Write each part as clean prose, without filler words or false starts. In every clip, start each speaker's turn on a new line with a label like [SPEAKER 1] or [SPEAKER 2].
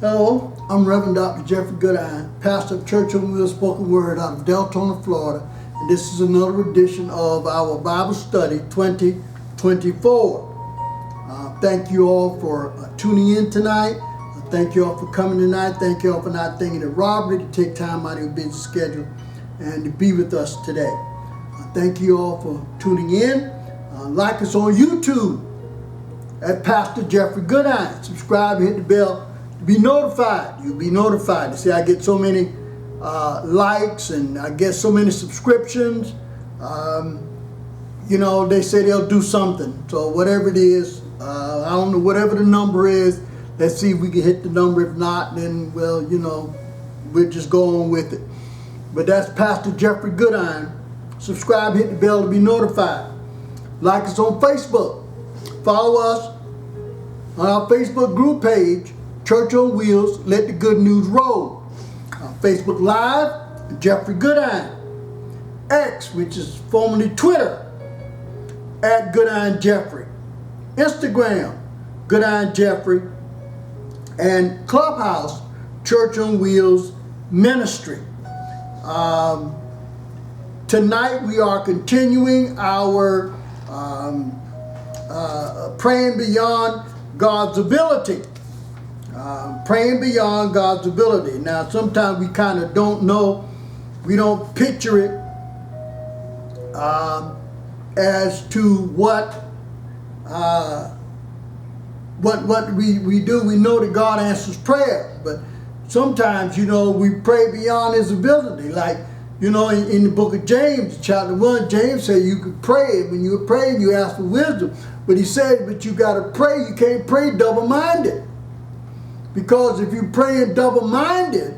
[SPEAKER 1] Hello, I'm Reverend Dr. Jeffrey Goodine, pastor of Church on Wheels Spoken Word out of Deltona, Florida, and this is another edition of our Bible Study 2024. Thank you all for tuning in tonight. Thank you all for coming tonight. Thank you all for not thinking it robbery to take time out of your busy schedule and to be with us today. Thank you all for tuning in. Like us on YouTube at Pastor Jeffrey Goodine. Subscribe and hit the bell to be notified. You'll be notified. You see, I get so many likes and I get so many subscriptions. They say they'll do something. So whatever it is, I don't know, whatever the number is, let's see if we can hit the number. If not, then, well, we'll just go on with it. But that's Pastor Jeffrey Goodine. Subscribe, hit the bell to be notified. Like us on Facebook. Follow us on our Facebook group page, Church on Wheels, Let the Good News Roll. Facebook Live, Jeffrey Goodine. X, which is formerly Twitter, at Goodine Jeffrey. Instagram, Goodine Jeffrey. And Clubhouse, Church on Wheels Ministry. Tonight we are continuing our praying beyond God's ability. Praying beyond God's ability. Now, sometimes we kind of don't know, we don't picture it as to what we do. We know that God answers prayer, but sometimes, we pray beyond His ability. Like, in the book of James, chapter 1, James said you could pray. When you pray, you ask for wisdom. But he said, but you got to pray. You can't pray double-minded. Because if you pray double-minded,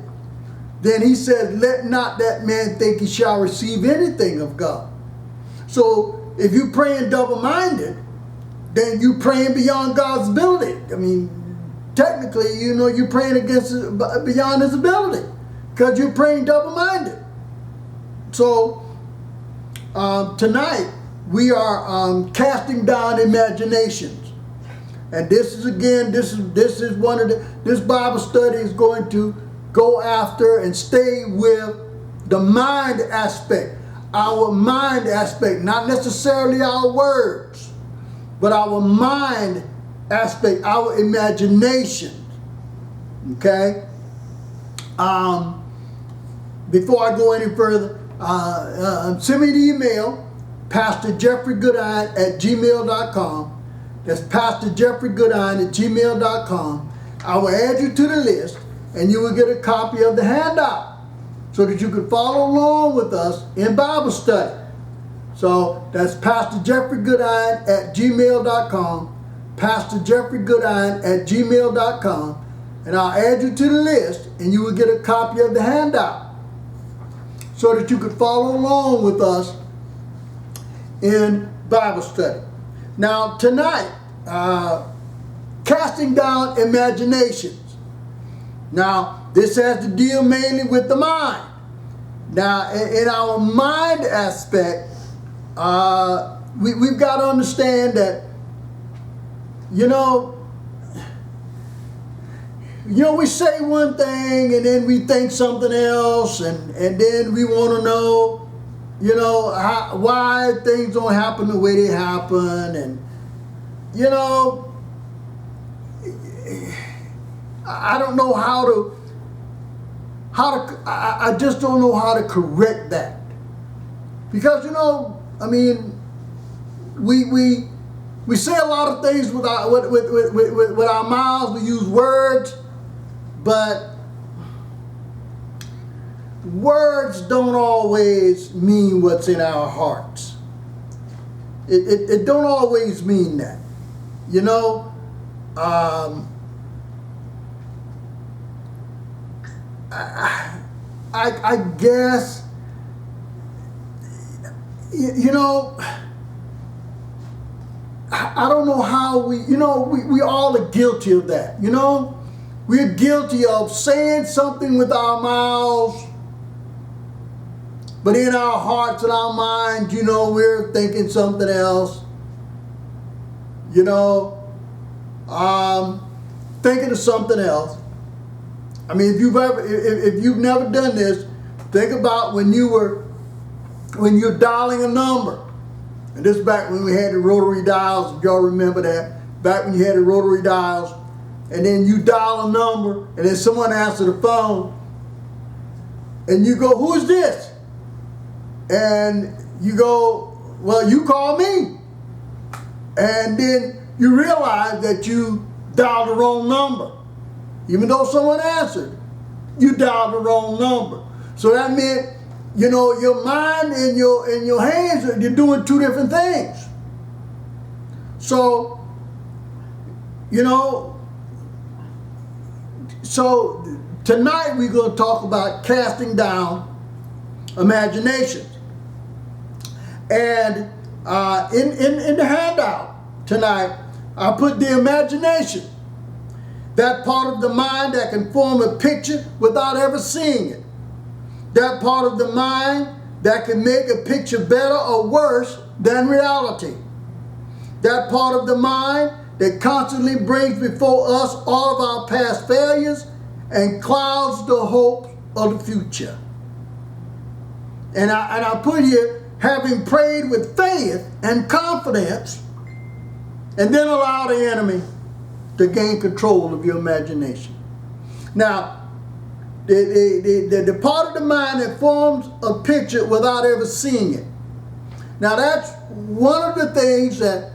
[SPEAKER 1] then he said, let not that man think he shall receive anything of God. So if you praying double-minded, then you praying beyond God's ability. I mean, technically, you're praying beyond His ability because you're praying double-minded. So tonight we are casting down imaginations. And this is one of this Bible study is going to go after and stay with the mind aspect, our mind aspect, not necessarily our words, but our mind aspect, our imagination. Okay? Before I go any further, send me the email, pastorjeffreygoodine@gmail.com. That's pastorjeffreygoodine@gmail.com. I will add you to the list, and you will get a copy of the handout so that you can follow along with us in Bible study. So that's pastorjeffreygoodine@gmail.com, pastorjeffreygoodine@gmail.com, and I'll add you to the list, and you will get a copy of the handout so that you can follow along with us in Bible study. Now tonight, casting down imaginations. Now this has to deal mainly with the mind. Now in our mind aspect, we've got to understand that, we say one thing and then we think something else, and then we want to know, why things don't happen the way they happen, and I don't know I just don't know how to correct that, because we say a lot of things with our mouths. We use words, but words don't always mean what's in our hearts. It don't always mean that. I guess, I don't know how we all are guilty of that. We're guilty of saying something with our mouths, but in our hearts and our minds, we're thinking something else. Thinking of something else. I mean, if you've never done this, think about when you're dialing a number. And this is back when we had the rotary dials, if y'all remember that. Back when you had the rotary dials, and then you dial a number, and then someone answers the phone, and you go, "Who is this?" And you go, "Well, you call me." And then you realize that you dialed the wrong number. Even though someone answered, you dialed the wrong number. So that meant, you know, your mind and your hands, you're doing two different things. So, you know, so tonight we're going to talk about casting down imaginations. And in the handout tonight, I put the imagination, that part of the mind that can form a picture without ever seeing it. That part of the mind that can make a picture better or worse than reality. That part of the mind that constantly brings before us all of our past failures and clouds the hope of the future. And I put here, having prayed with faith and confidence, and then allow the enemy to gain control of your imagination. Now, the part of the mind that forms a picture without ever seeing it. Now, that's one of the things that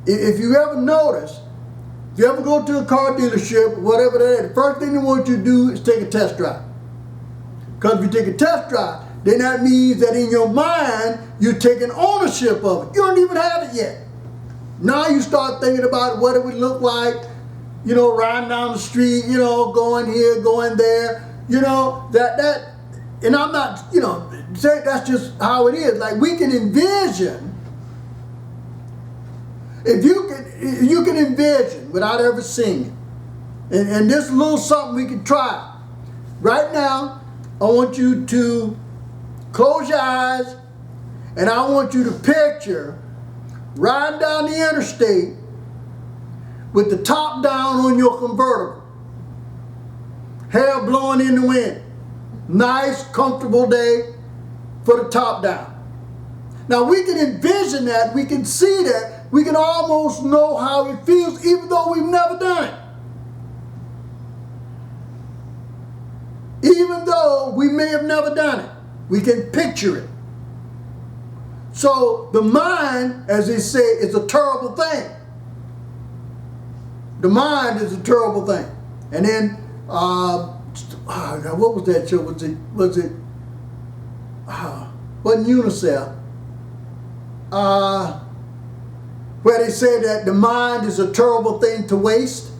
[SPEAKER 1] if you ever notice, if you ever go to a car dealership, whatever that is, the first thing they want you to do is take a test drive. Because if you take a test drive, then that means that in your mind, you're taking ownership of it. You don't even have it yet. Now you start thinking about what it would look like, you know, riding down the street, you know, going here, going there, you know, and I'm not, you know, saying that's just how it is. Like, we can envision, if you can envision without ever seeing it, and this little something we can try. Right now, I want you to close your eyes, and I want you to picture riding down the interstate with the top down on your convertible, hair blowing in the wind. Nice, comfortable day for the top down. Now we can envision that, we can see that, we can almost know how it feels even though we've never done it. Even though we may have never done it, we can picture it. So the mind, as they say, is a terrible thing. The mind is a terrible thing. And then, what was that show? Wasn't UNICEF? Where they say that the mind is a terrible thing to waste.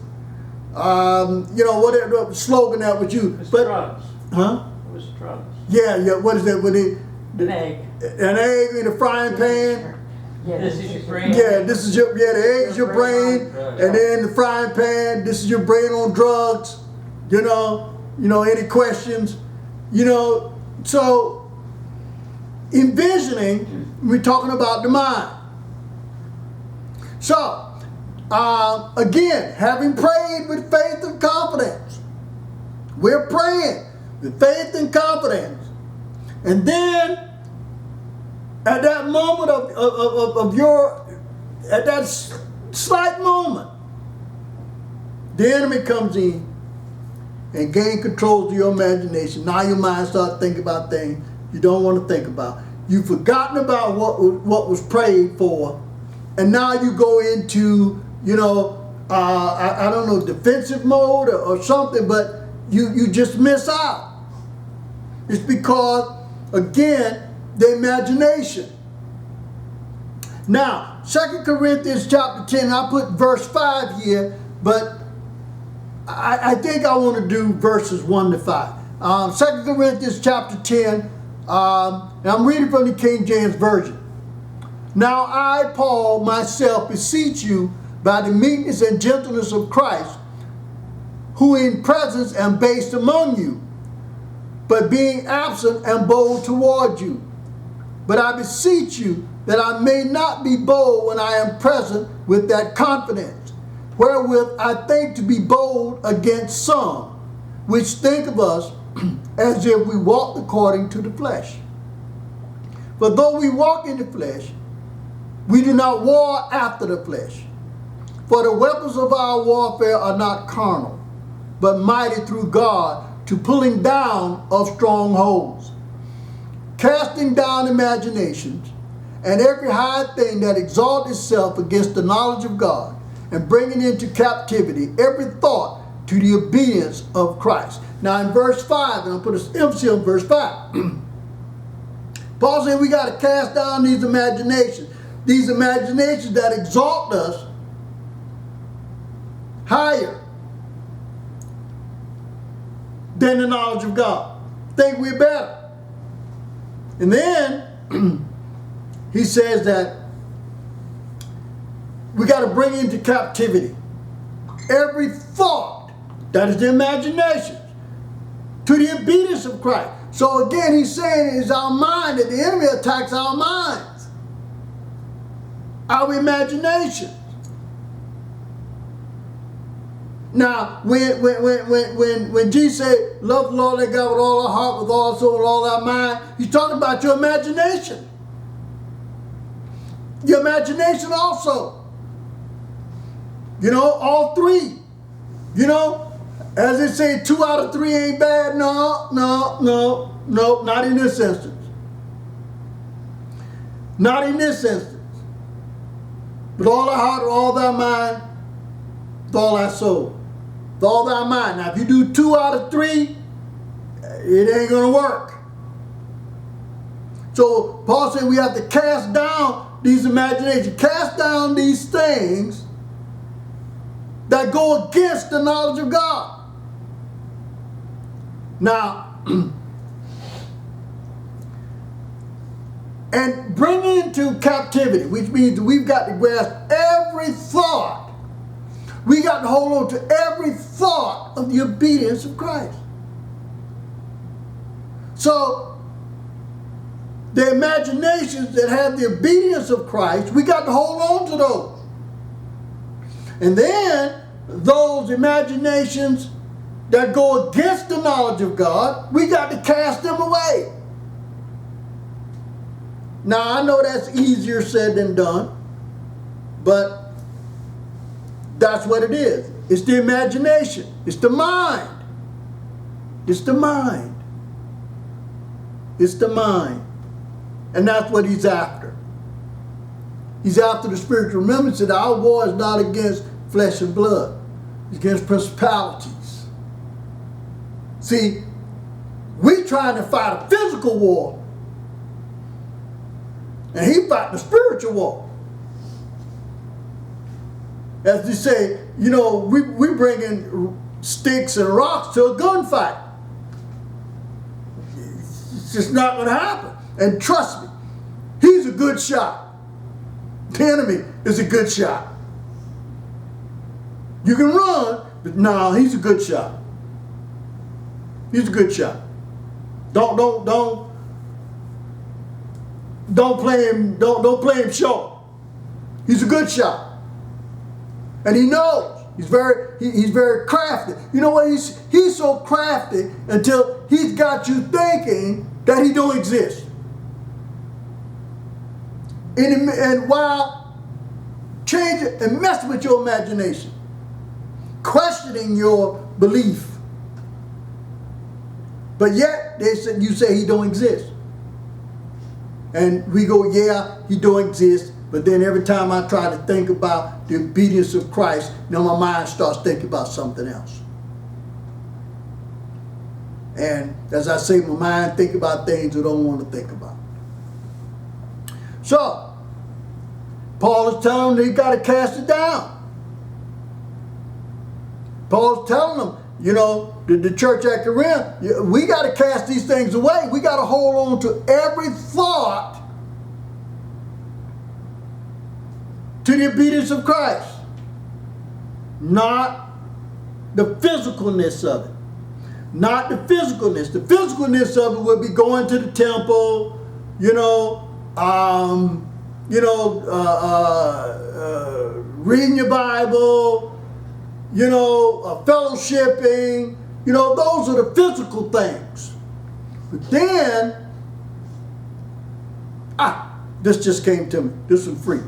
[SPEAKER 1] You know, whatever slogan that was used.
[SPEAKER 2] It's drugs.
[SPEAKER 1] Huh?
[SPEAKER 2] It was drugs.
[SPEAKER 1] Yeah. What is that?
[SPEAKER 2] An egg.
[SPEAKER 1] An egg in a frying pan.
[SPEAKER 2] Yeah, this is your brain.
[SPEAKER 1] Yeah, the egg is your brain, and then the frying pan, this is your brain on drugs. You know, any questions? You know, so envisioning, we're talking about the mind. So, again, having prayed with faith and confidence. We're praying with faith and confidence. And then, at that moment at that slight moment, the enemy comes in and gain control of your imagination. Now your mind starts thinking about things you don't want to think about. You've forgotten about what was prayed for, and now you go into, you know, I don't know, defensive mode or something, but you just miss out. It's because, again, the imagination. Now, 2 Corinthians chapter 10, I put verse 5 here, but I think I want to do verses 1 to 5. 2 Corinthians chapter 10, and I'm reading from the King James Version. Now I, Paul, myself beseech you by the meekness and gentleness of Christ, who in presence am based among you, but being absent am bold toward you. But I beseech you that I may not be bold when I am present with that confidence, wherewith I think to be bold against some, which think of us as if we walked according to the flesh. For though we walk in the flesh, we do not war after the flesh. For the weapons of our warfare are not carnal, but mighty through God to pulling down of strongholds, casting down imaginations, and every high thing that exalts itself against the knowledge of God, and bringing into captivity every thought to the obedience of Christ. Now in verse 5, and I'll put an emphasis on verse 5, Paul said we got to cast down these imaginations that exalt us higher than the knowledge of God. Think we're better. And then he says that we got to bring into captivity every thought, that is the imagination, to the obedience of Christ. So again, he's saying it's our mind, that the enemy attacks our minds, our imagination. Now, when Jesus said, love the Lord thy God with all our heart, with all our soul, with all our mind, he's talking about your imagination. Your imagination also. You know, all three. You know, as they say, 2 out of 3 ain't bad. No, not in this instance. Not in this instance. With all thy heart, with all thy mind, with all thy soul, with all thy mind. Now, if you do 2 out of 3, it ain't going to work. So, Paul said we have to cast down these imaginations, cast down these things that go against the knowledge of God. Now, and bring into captivity, which means we've got to grasp every thought. We got to hold on to every thought of the obedience of Christ. So, the imaginations that have the obedience of Christ, we got to hold on to those. And then, those imaginations that go against the knowledge of God, we got to cast them away. Now, I know that's easier said than done, but that's what it is. It's the imagination. It's the mind. It's the mind. It's the mind. And that's what he's after. He's after the spiritual. Remember, he said our war is not against flesh and blood. It's against principalities. See, we trying to fight a physical war. And he fighting a spiritual war. As they say, you know, we bringing sticks and rocks to a gunfight. It's just not going to happen. And trust me, he's a good shot. The enemy is a good shot. You can run, but no, he's a good shot. He's a good shot. Don't play him. Don't play him short. He's a good shot, and he knows. He's very crafty. You know what? He's so crafty until he's got you thinking that he don't exist. And while changing and messing with your imagination, questioning your belief, but yet you say he don't exist. And we go, yeah, he don't exist. But then every time I try to think about the obedience of Christ, now my mind starts thinking about something else. And as I say, my mind think about things I don't want to think about. So, Paul is telling them they got to cast it down. Paul's telling them, you know, the church at Corinth, we got to cast these things away. We got to hold on to every thought to the obedience of Christ. Not the physicalness of it. Not the physicalness. The physicalness of it would be going to the temple, reading your Bible, fellowshipping, those are the physical things. But then, this just came to me. This is free.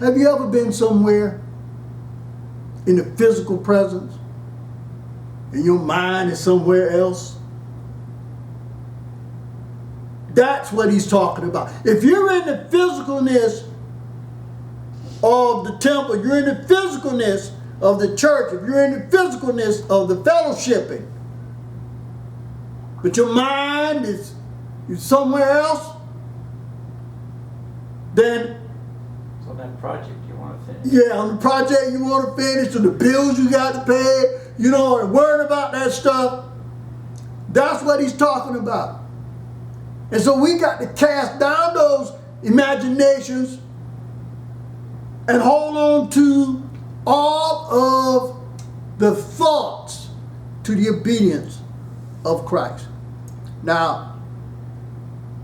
[SPEAKER 1] Have you ever been somewhere in the physical presence and your mind is somewhere else? That's what he's talking about. If you're in the physicalness of the temple, you're in the physicalness of the church, if you're in the physicalness of the fellowshipping, but your mind is somewhere else, then
[SPEAKER 2] So that project you want to finish.
[SPEAKER 1] yeah, on the project you want to finish, or the bills you got to pay, and worrying about that stuff, that's what he's talking about. And so we got to cast down those imaginations and hold on to all of the thoughts to the obedience of Christ. Now,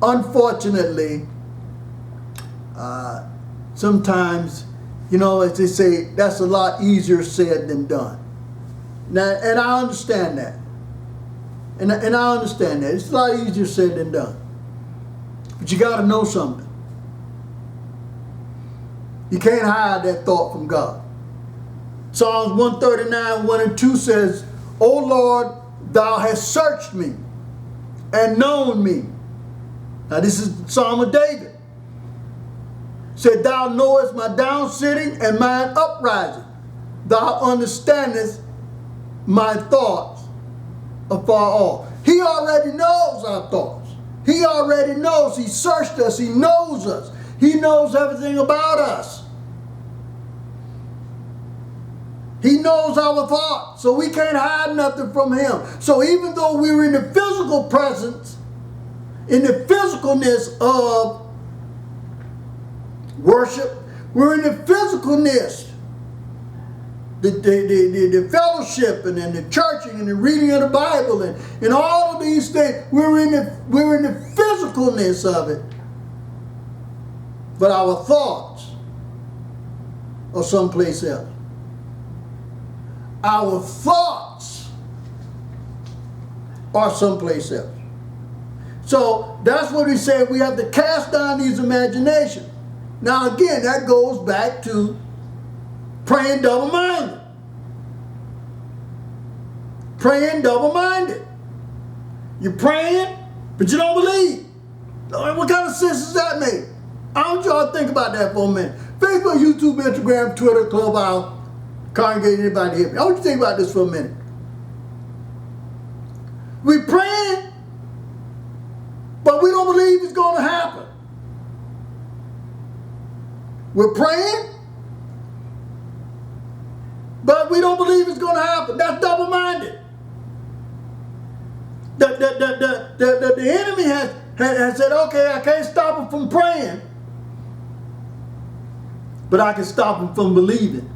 [SPEAKER 1] unfortunately, sometimes, as they say, that's a lot easier said than done. Now, and I understand that. And I understand that. It's a lot easier said than done. But you got to know something. You can't hide that thought from God. Psalms 139, 1 and 2 says, O Lord, thou hast searched me and known me. Now this is the Psalm of David. Said, thou knowest my down sitting and mine uprising. Thou understandest my thoughts afar off. He already knows our thoughts. He already knows. He searched us. He knows us. He knows everything about us. He knows our thoughts. So we can't hide nothing from him. So even though we were in the physical presence, in the physicalness of worship, we're in the physicalness, the fellowship and the churching and the reading of the Bible and all of these things. We're in the physicalness of it. But our thoughts are someplace else. Our thoughts are someplace else. So that's what we say. We have to cast down these imaginations. Now again, that goes back to praying double-minded. Praying double-minded. You're praying, but you don't believe. What kind of sense does that make? I want y'all to think about that for a minute. Facebook, YouTube, Instagram, Twitter, Clubhouse, Congregate, anybody hear me? I want you to think about this for a minute. We're praying, but we don't believe it's going to happen. We're praying, but we don't believe it's going to happen. That's double-minded. The enemy has said, okay, I can't stop him from praying, but I can stop him from believing.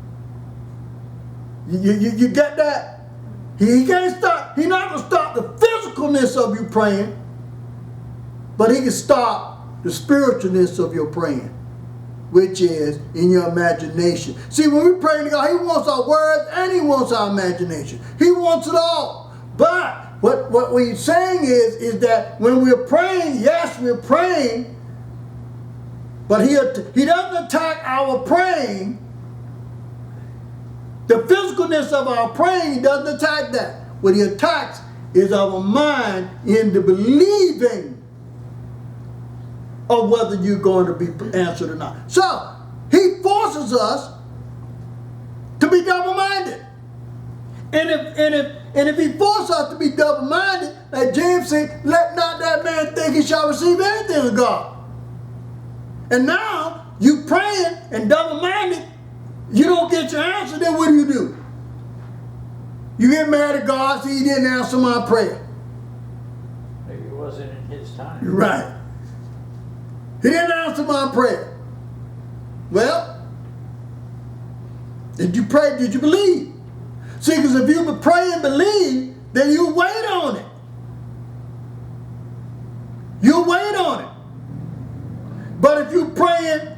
[SPEAKER 1] You get that? He can't stop. He's not going to stop the physicalness of you praying, but he can stop the spiritualness of your praying, which is in your imagination. See, when we pray to God, he wants our words and he wants our imagination. He wants it all. But what we're saying is that when we're praying, yes, we're praying, but he doesn't attack our praying. The physicalness of our praying, he doesn't attack that. What he attacks is our mind in the believing of whether you're going to be answered or not. So, he forces us to be double-minded. And if he forces us to be double-minded, like James said, let not that man think he shall receive anything of God. And now, you praying and double-minded, you don't get your answer, then what do? You get mad at God, see, he didn't answer my prayer.
[SPEAKER 2] Maybe it wasn't in his time.
[SPEAKER 1] Right. He didn't answer my prayer. Well, did you pray? Did you believe? See, because if you pray and believe, then you wait on it. You wait on it. But if you praying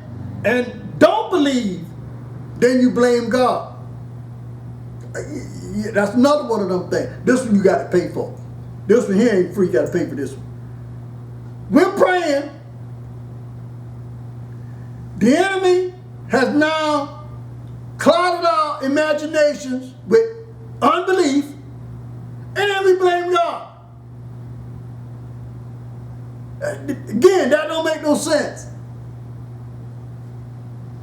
[SPEAKER 1] and don't believe, then you blame God. That's another one of them things. This one you got to pay for. This one here ain't free. You got to pay for this one. We're praying. The enemy has now clouded our imaginations with unbelief, and then we blame God. Again, that don't make no sense.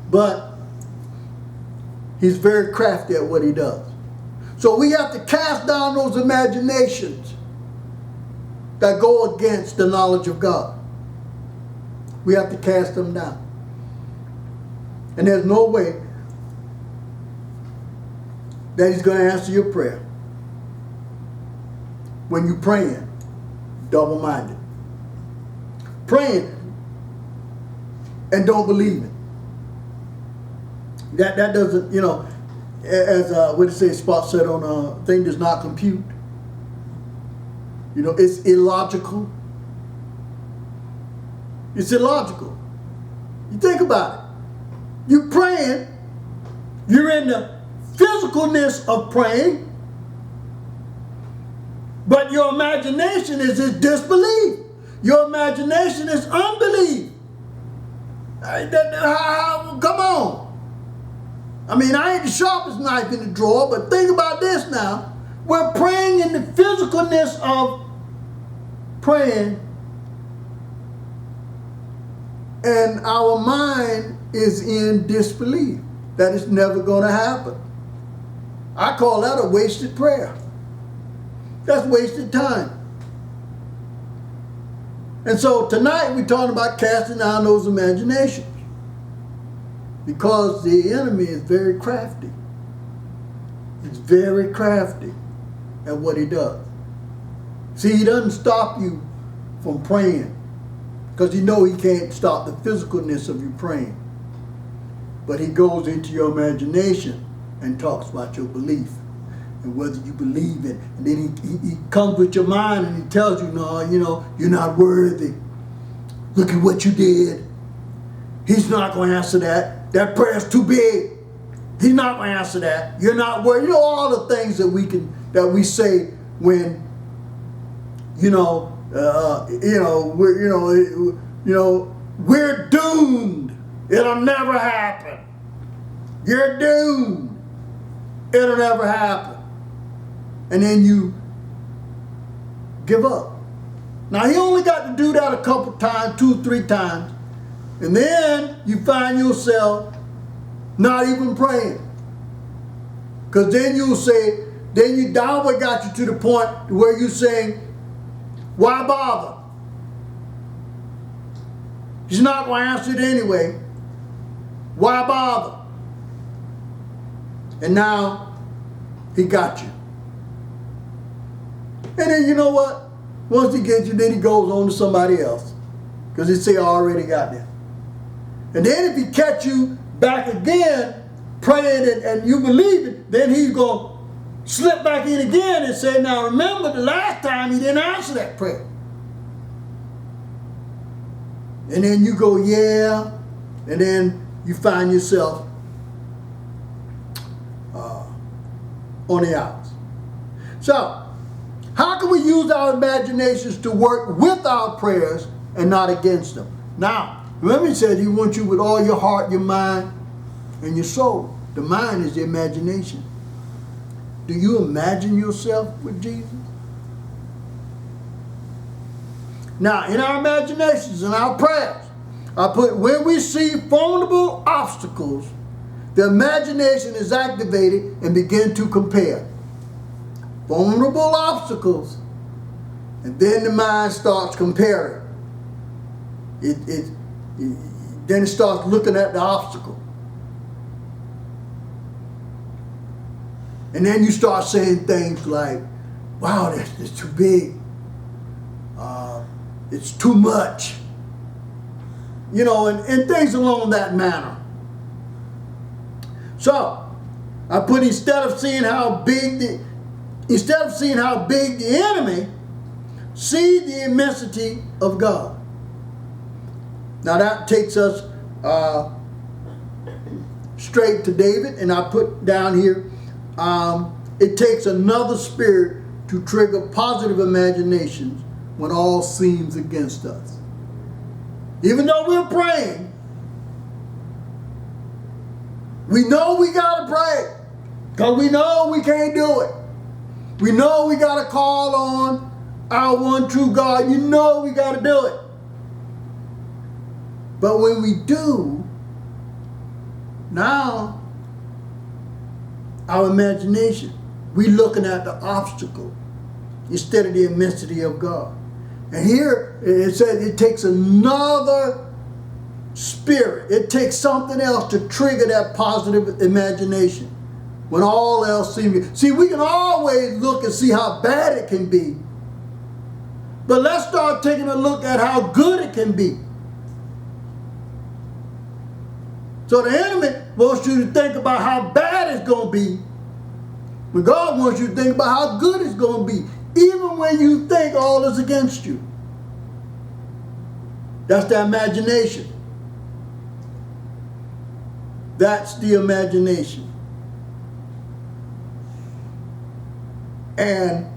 [SPEAKER 1] But he's very crafty at what he does. So we have to cast down those imaginations that go against the knowledge of God. We have to cast them down. And there's no way that he's going to answer your prayer when you're praying double-minded. Praying and don't believe it. That doesn't, you know, as what did it say, Spot said on a thing does not compute. You know, it's illogical. It's illogical. You think about it. You're praying. You're in the physicalness of praying. But your imagination is in disbelief. Your imagination is unbelief. Come on. I mean, I ain't the sharpest knife in the drawer, but think about this now. We're praying in the physicalness of praying, and our mind is in disbelief that it's never going to happen. I call that a wasted prayer. That's wasted time. And so tonight we're talking about casting down those imaginations, because the enemy is very crafty. He's very crafty at what he does. See, he doesn't stop you from praying because he knows he can't stop the physicalness of you praying. But he goes into your imagination and talks about your belief and whether you believe it. And then he comes with your mind and he tells you, no, you know, you're not worthy. Look at what you did. He's not going to answer that. That prayer's too big. He's not going to answer that. You're not worthy. You know, all the things that we say when, we're doomed. It'll never happen. You're doomed. It'll never happen. And then you give up. Now, he only got to do that a couple times, 2 or 3 times. And then you find yourself not even praying. Because then you'll say, then you downward got you to the point where you're saying, why bother? He's not going to answer it anyway. Why bother? And now he got you. And then you know what? Once he gets you, then he goes on to somebody else. Because he say, I already got them. And then if he catch you back again, praying and you believe it, then he's going to slip back in again and say, now remember the last time he didn't answer that prayer. And then you go, yeah. And then you find yourself on the outs. So, how can we use our imaginations to work with our prayers and not against them? Now, remember he said he wants you with all your heart, your mind, and your soul. The mind is the imagination. Do you imagine yourself with Jesus? Now, in our imaginations and our prayers, I put when we see formidable obstacles, the imagination is activated and begin to compare. Formidable obstacles, and then the mind starts comparing. Then it starts looking at the obstacle. And then you start saying things like, wow, that's too big. It's too much. You know, and things along that manner. So, I put instead of seeing how big the enemy, see the immensity of God. Now that takes us straight to David, and I put down here It takes another spirit to trigger positive imaginations when all seems against us. Even though we're praying, we know we got to pray because we know we can't do it. We know we got to call on our one true God. You know we got to do it. But when we do, now our imagination, we looking at the obstacle instead of the immensity of God. And here it says it takes another spirit. It takes something else to trigger that positive imagination when all else seems. See, we can always look and see how bad it can be. But let's start taking a look at how good it can be. So the enemy wants you to think about how bad it's going to be, but God wants you to think about how good it's going to be, even when you think all is against you. That's the imagination. That's the imagination. And,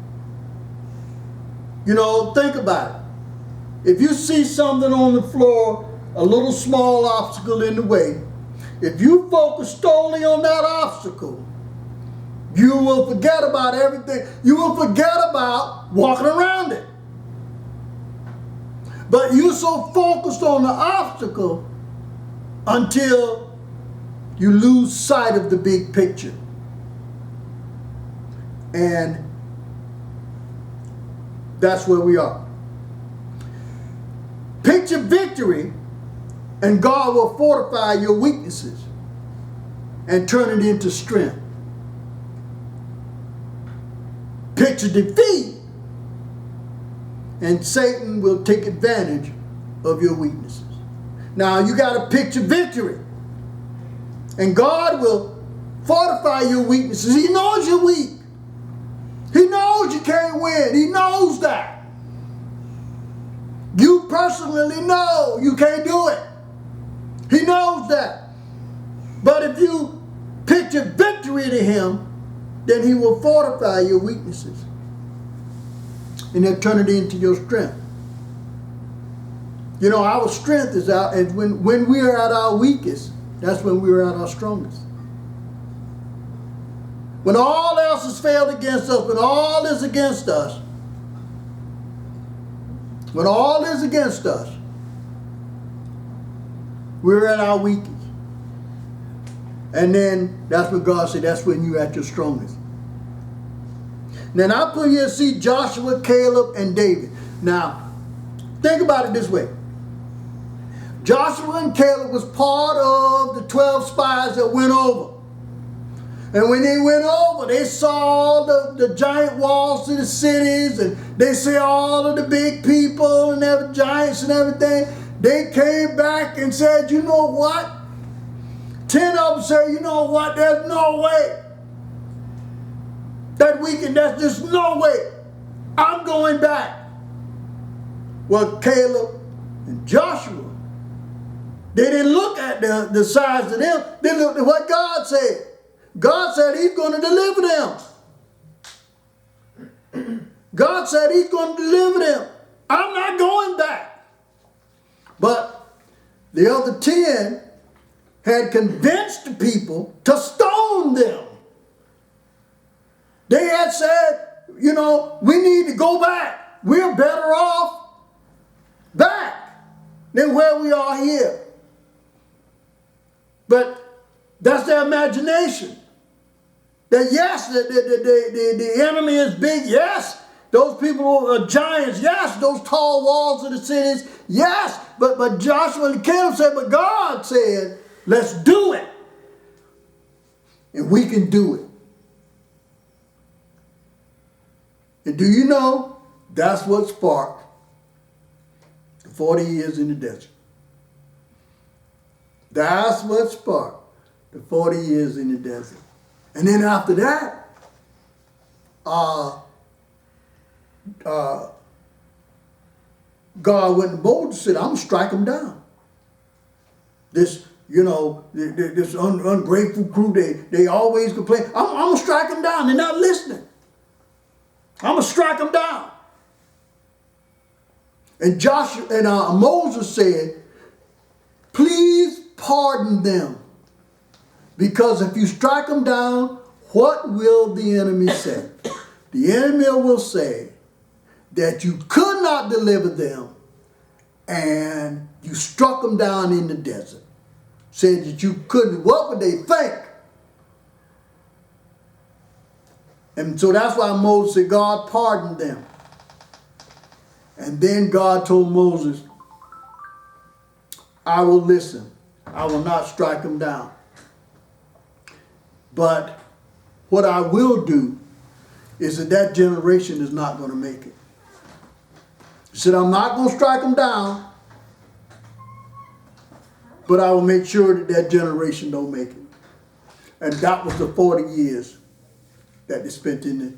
[SPEAKER 1] you know, think about it. If you see something on the floor, a little small obstacle in the way, if you focus solely on that obstacle, you will forget about everything. You will forget about walking around it. But you're so focused on the obstacle until you lose sight of the big picture. And that's where we are. Picture victory, and God will fortify your weaknesses and turn it into strength. Picture defeat, and Satan will take advantage of your weaknesses. Now you got to picture victory, and God will fortify your weaknesses. He knows you're weak. He knows you can't win. He knows that. You personally know you can't do it. He knows that. But if you picture victory to him, then he will fortify your weaknesses. And he'll turn it into your strength. You know, our strength is out, and when we are at our weakest, that's when we are at our strongest. When all else has failed against us, when all is against us, when all is against us, we're at our weakest. And then that's what God said, that's when you're at your strongest. Then I put here, see Joshua, Caleb, and David. Now, think about it this way. Joshua and Caleb was part of the 12 spies that went over. And when they went over, they saw the giant walls to the cities, and they saw all of the big people and the giants and everything. They came back and said, you know what? 10 of them said, you know what? There's no way that we can, there's just no way. I'm going back. Well, Caleb and Joshua, they didn't look at the size of them. They looked at what God said. God said he's going to deliver them. God said he's going to deliver them. I'm not going back. But the other 10 had convinced the people to stone them. They had said, you know, we need to go back. We're better off back than where we are here. But that's their imagination. That yes, the enemy is big. Yes, those people are giants. Yes, those tall walls of the cities. Yes, but Joshua and Caleb said, but God said, let's do it. And we can do it. And do you know, that's what sparked the 40 years in the desert. That's what sparked the 40 years in the desert. And then after that, God went bold and said, I'm going to strike them down. This You know, this ungrateful crew, they always complain. I'm going to strike them down. They're not listening. I'm going to strike them down. And Joshua and Moses said, please pardon them. Because if you strike them down, what will the enemy say? The enemy will say that you could not deliver them and you struck them down in the desert. Said that you couldn't. What would they think? And so that's why Moses said, God pardoned them. And then God told Moses, I will listen. I will not strike them down. But what I will do is that generation is not going to make it. He said, I'm not going to strike them down, but I will make sure that generation don't make it. And that was the 40 years that they spent in the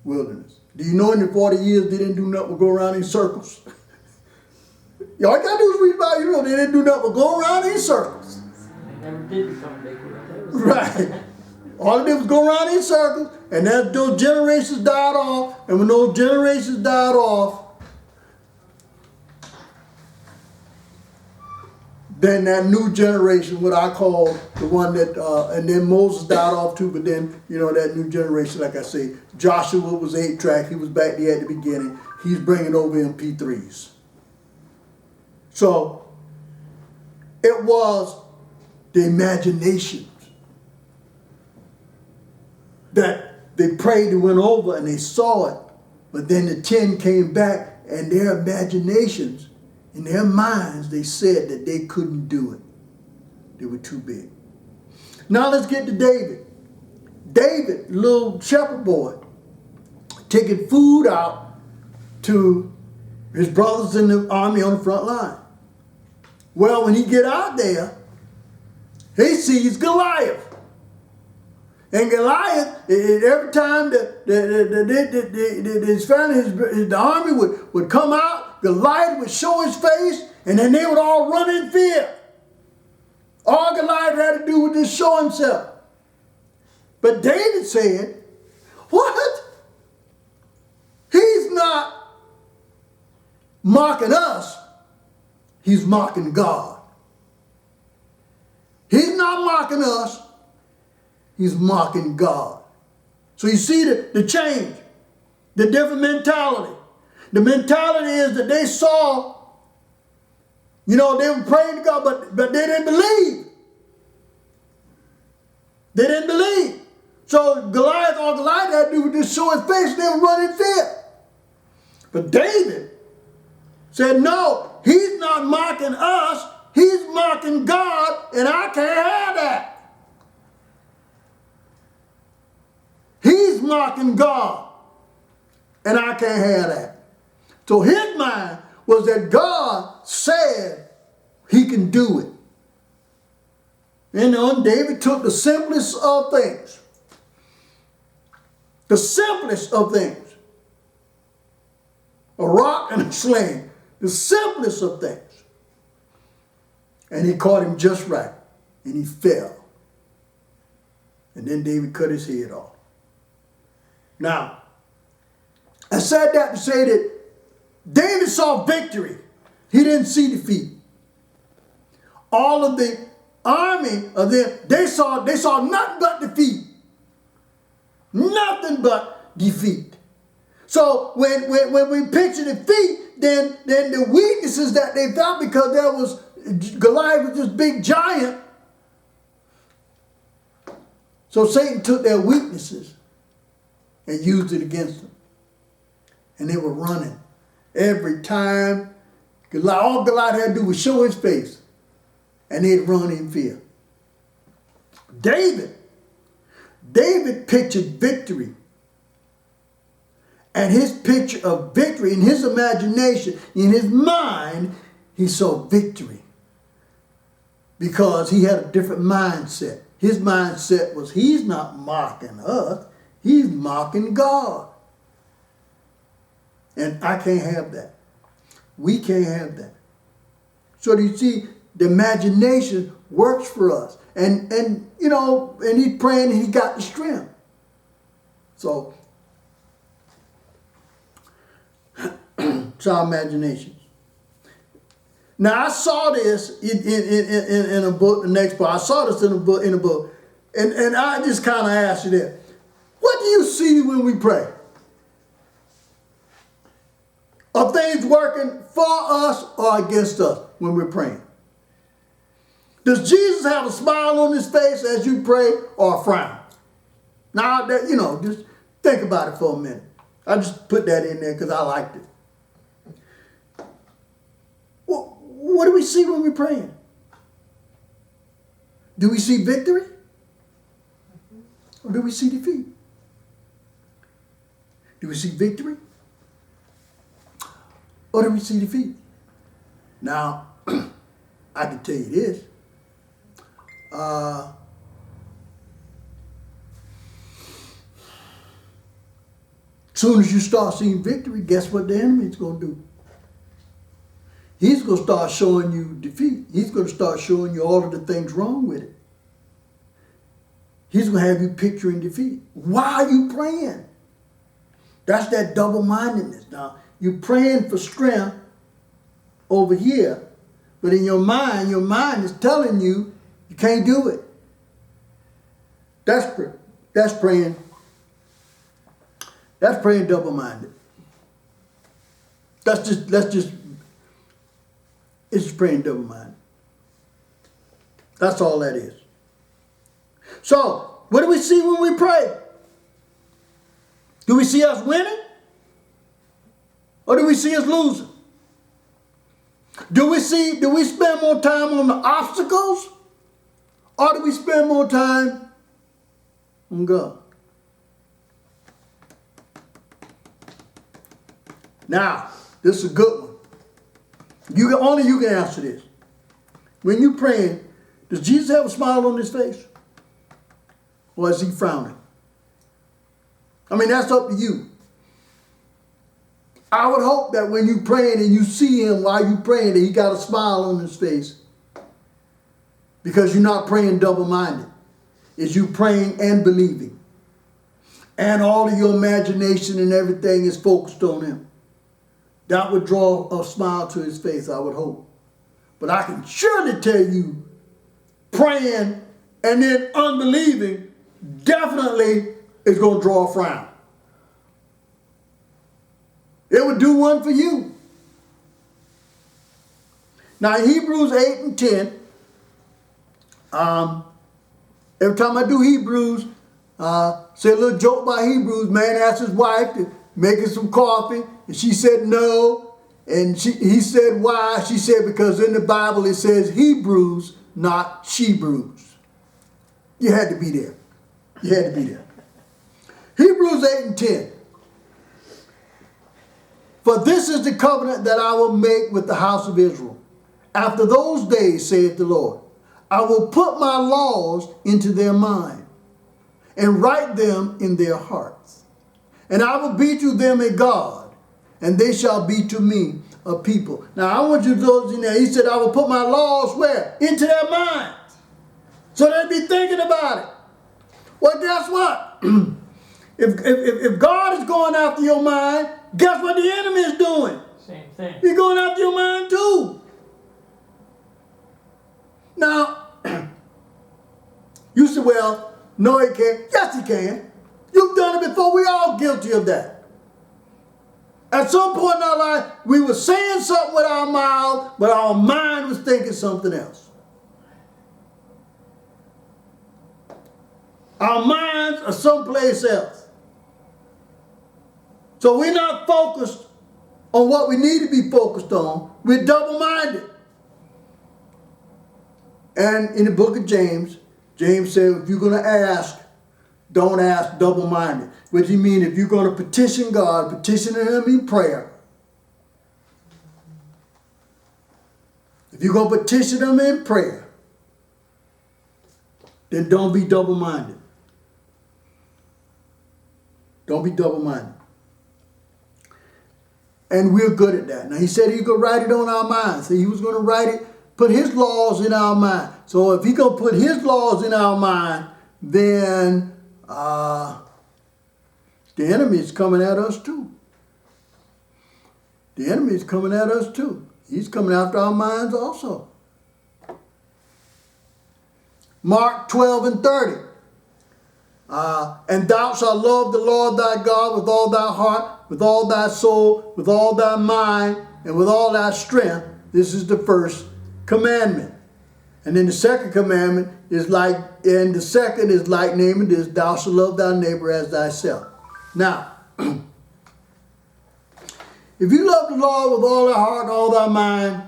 [SPEAKER 1] wilderness. Do you know in the 40 years they didn't do nothing but go around in circles? All you got to do is read about it. You know, they didn't do nothing but go around in circles.
[SPEAKER 2] They never did become big.
[SPEAKER 1] Right. All they did was go around in circles, and as those generations died off, and when those generations died off, then that new generation, what I call the one that, and then Moses died off too, but then, you know, that new generation, like I say, Joshua was 8-track, he was back there at the beginning, he's bringing over MP3s. So, it was the imaginations that they prayed and went over and they saw it, but then the 10 came back and their imaginations, in their minds, they said that they couldn't do it. They were too big. Now let's get to David. David, little shepherd boy, taking food out to his brothers in the army on the front line. Well, when he get out there, he sees Goliath. And Goliath, every time his family, the army would come out, Goliath would show his face, and then they would all run in fear. All Goliath had to do was just show himself. But David said, what? He's not mocking us. He's mocking God. He's not mocking us. He's mocking God. So you see the change, the different mentality. The mentality is that they saw, you know, they were praying to God, but they didn't believe. They didn't believe. So all Goliath had to do was just show his face and they would run in fear. But David said, no, he's not mocking us. He's mocking God, and I can't have that. He's mocking God, and I can't have that. So his mind was that God said he can do it. You know, and David took the simplest of things. The simplest of things. A rock and a sling. The simplest of things. And he caught him just right. And he fell. And then David cut his head off. Now, I said that to say that David saw victory. He didn't see defeat. All of the army of them, they saw nothing but defeat. Nothing but defeat. So when we picture defeat, then the weaknesses that they found, because there was Goliath was this big giant. So Satan took their weaknesses and used it against them. And they were running. Every time, all Goliath had to do was show his face, and they'd run in fear. David pictured victory. And his picture of victory, in his imagination, in his mind, he saw victory. Because he had a different mindset. His mindset was, he's not mocking us, he's mocking God. And I can't have that. We can't have that. So you see, the imagination works for us. And you know, and he's praying and he got the strength. So, it's our imaginations. Now I saw this in a book, the next part. I saw this in a book, and I just kind of asked you that. What do you see when we pray? Are things working for us or against us when we're praying? Does Jesus have a smile on his face as you pray or a frown? Now, that, you know, just think about it for a minute. I just put that in there because I liked it. Well, what do we see when we're praying? Do we see victory? Or do we see defeat? Do we see victory? Or do we see defeat? Now, I can tell you this. Soon as you start seeing victory, guess what the enemy's going to do? He's going to start showing you defeat. He's going to start showing you all of the things wrong with it. He's going to have you picturing defeat. Why are you praying? That's that double-mindedness. Now, you're praying for strength over here, but in your mind is telling you you can't do it. That's praying. That's praying double-minded. It's praying double-minded. That's all that is. So, what do we see when we pray? Do we see us winning? Or do we see us losing? Do we spend more time on the obstacles? Or do we spend more time on God? Now, this is a good one. Only you can answer this. When you're praying, does Jesus have a smile on his face? Or is he frowning? I mean, that's up to you. I would hope that when you're praying and you see him while you're praying, that he got a smile on his face. Because you're not praying double-minded. It's you praying and believing. And all of your imagination and everything is focused on him. That would draw a smile to his face, I would hope. But I can surely tell you, praying and then unbelieving definitely is going to draw a frown. It would do one for you. Now, in Hebrews 8 and 10, every time I do Hebrews, say a little joke about Hebrews, man asked his wife to make him some coffee, and she said no. And he said why? She said because in the Bible it says Hebrews, not she-brews. You had to be there. You had to be there. Hebrews 8 and 10. For this is the covenant that I will make with the house of Israel. After those days, saith the Lord, I will put my laws into their mind and write them in their hearts. And I will be to them a God, and they shall be to me a people. Now, I want you to those in there. He said, I will put my laws where? Into their minds. So they'd be thinking about it. Well, guess what? If God is going after your mind, guess what the enemy is doing?
[SPEAKER 2] Same thing.
[SPEAKER 1] He's going after your mind too. Now, you say, well, no, he can't. Yes, he can. You've done it before. We're all guilty of that. At some point in our life, we were saying something with our mouth, but our mind was thinking something else. Our minds are someplace else. So we're not focused on what we need to be focused on. We're double-minded. And in the book of James, James said, if you're going to ask, don't ask double-minded. Which he means if you're going to petition God, petition him in prayer. If you're going to petition him in prayer, then don't be double-minded. Don't be double-minded. And we're good at that. Now, he said he could write it on our minds. So he was going to write it put his laws in our mind. So if he gonna put his laws in our mind, then the enemy is coming at us too. The enemy is coming at us too. He's coming after our minds also. Mark 12:30. And thou shalt love the Lord thy God with all thy heart, with all thy soul, with all thy mind, and with all thy strength. This is the first commandment. And then the second commandment is like, and the second is like naming this, thou shalt love thy neighbor as thyself. Now, if you love the Lord with all thy heart, all thy mind,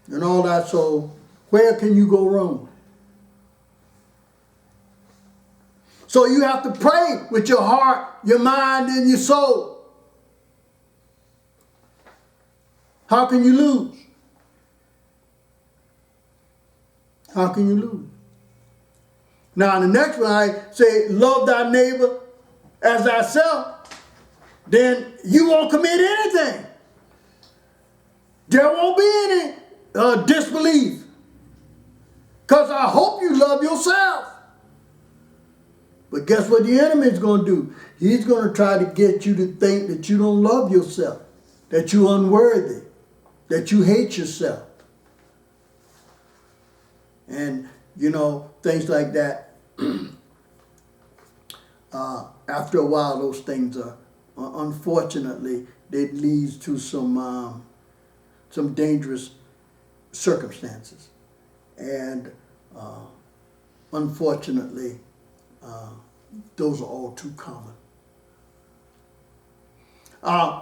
[SPEAKER 1] and all thy soul, where can you go wrong? So you have to pray with your heart, your mind, and your soul. How can you lose? How can you lose? Now, the next one, I say, love thy neighbor as thyself, then you won't commit anything. There won't be any disbelief. Because I hope you love yourself. But guess what the enemy is going to do? He's going to try to get you to think that you don't love yourself, that you're unworthy, that you hate yourself. And, you know, things like that. After a while, those things are, unfortunately, it leads to some dangerous circumstances. And unfortunately, those are all too common.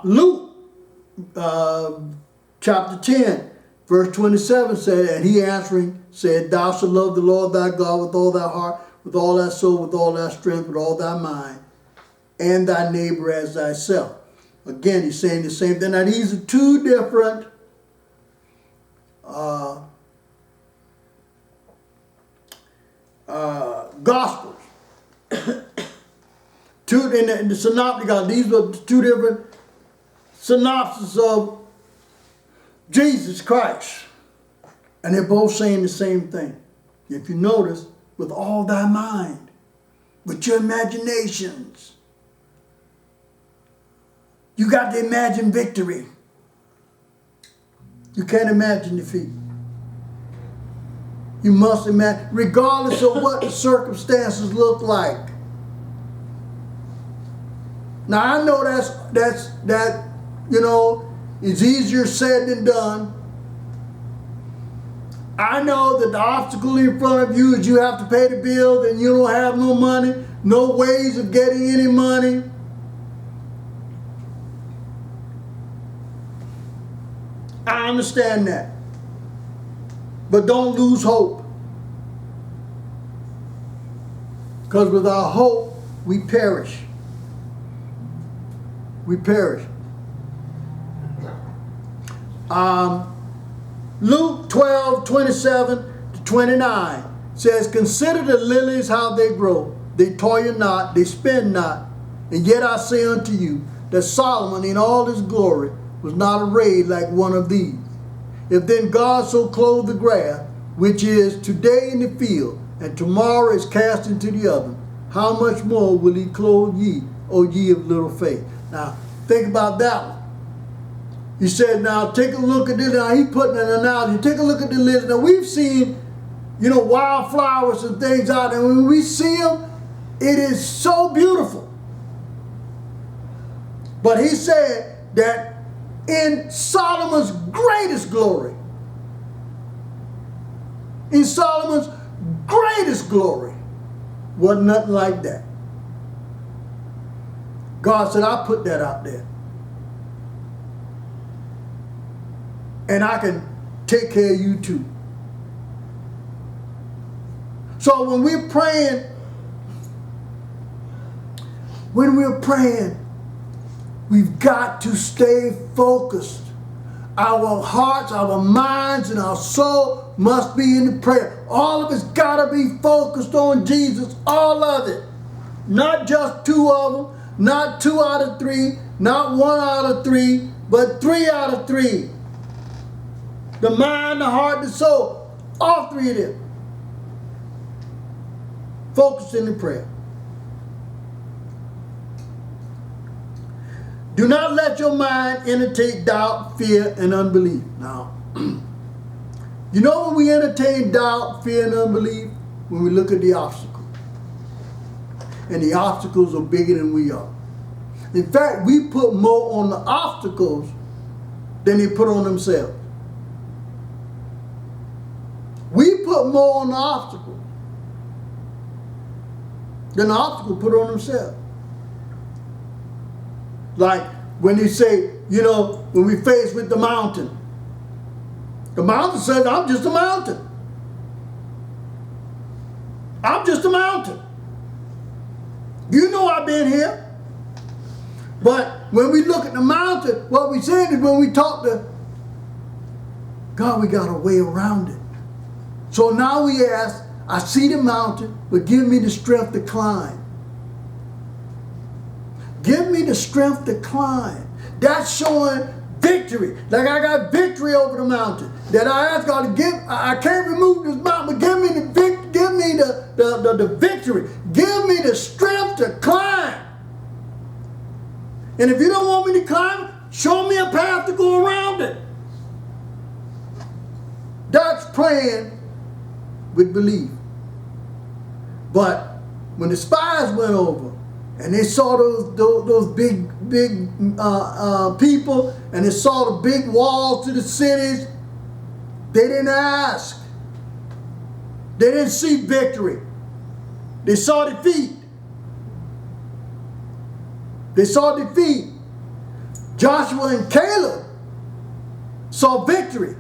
[SPEAKER 1] Luke chapter 10, verse 27 said, and he answering said, thou shalt love the Lord thy God with all thy heart, with all thy soul, with all thy strength, with all thy mind, and thy neighbor as thyself. Again, he's saying the same thing. Now, these are two different gospels. Two in the synoptic gospel. These are two different synopses of Jesus Christ. And they're both saying the same thing. If you notice, with all thy mind, with your imaginations. You got to imagine victory. You can't imagine defeat. You must imagine, regardless of what the circumstances look like. Now I know that you know, it's easier said than done. I know that the obstacle in front of you is you have to pay the bill and you don't have no money, no ways of getting any money. I understand that. But don't lose hope. Because without hope, we perish. We perish. Luke 12:27-29 says, consider the lilies how they grow. They toil not, they spin not. And yet I say unto you, that Solomon in all his glory was not arrayed like one of these. If then God so clothed the grass, which is today in the field, and tomorrow is cast into the oven, how much more will he clothe ye, O ye of little faith? Now, think about that one. He said, now take a look at this. Now he's putting an analogy. Take a look at the list. Now we've seen, you know, wildflowers and things out there. When we see them, it is so beautiful. But he said that in Solomon's greatest glory, wasn't nothing like that. God said, I put that out there. And I can take care of you too. So when we're praying, we've got to stay focused. Our hearts, our minds, and our soul must be in the prayer. All of it's got to be focused on Jesus. All of it. Not just two of them. Not 2 out of 3. Not 1 out of 3. But 3 out of 3. The mind, the heart, the soul. All three of them. Focusing in prayer. Do not let your mind entertain doubt, fear, and unbelief. Now, you know when we entertain doubt, fear, and unbelief? When we look at the obstacle. And the obstacles are bigger than we are. In fact, we put more on the obstacles than they put on themselves. We put more on the obstacle than the obstacle put on themselves. Like when they say, you know, when we faced with the mountain says, I'm just a mountain. I'm just a mountain. You know I've been here. But when we look at the mountain, what we saying is when we talk to God, we got a way around it. So now we ask, I see the mountain, but give me the strength to climb. Give me the strength to climb. That's showing victory. Like I got victory over the mountain. That I ask God to give. I can't remove this mountain, but give me the victory. Give me the victory. Give me the strength to climb. And if you don't want me to climb, show me a path to go around it. That's praying with belief. But when the spies went over and they saw those big people and they saw the big walls to the cities, they didn't ask. They didn't see victory. They saw defeat. They saw defeat. Joshua and Caleb saw victory.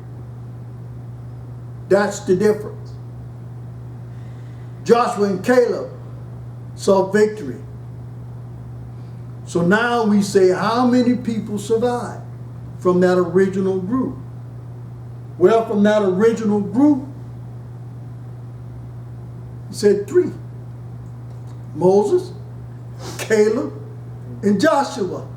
[SPEAKER 1] That's the difference. Joshua and Caleb saw victory. So now we say, how many people survived from that original group? Well, from that original group, he said 3. Moses, Caleb, and Joshua.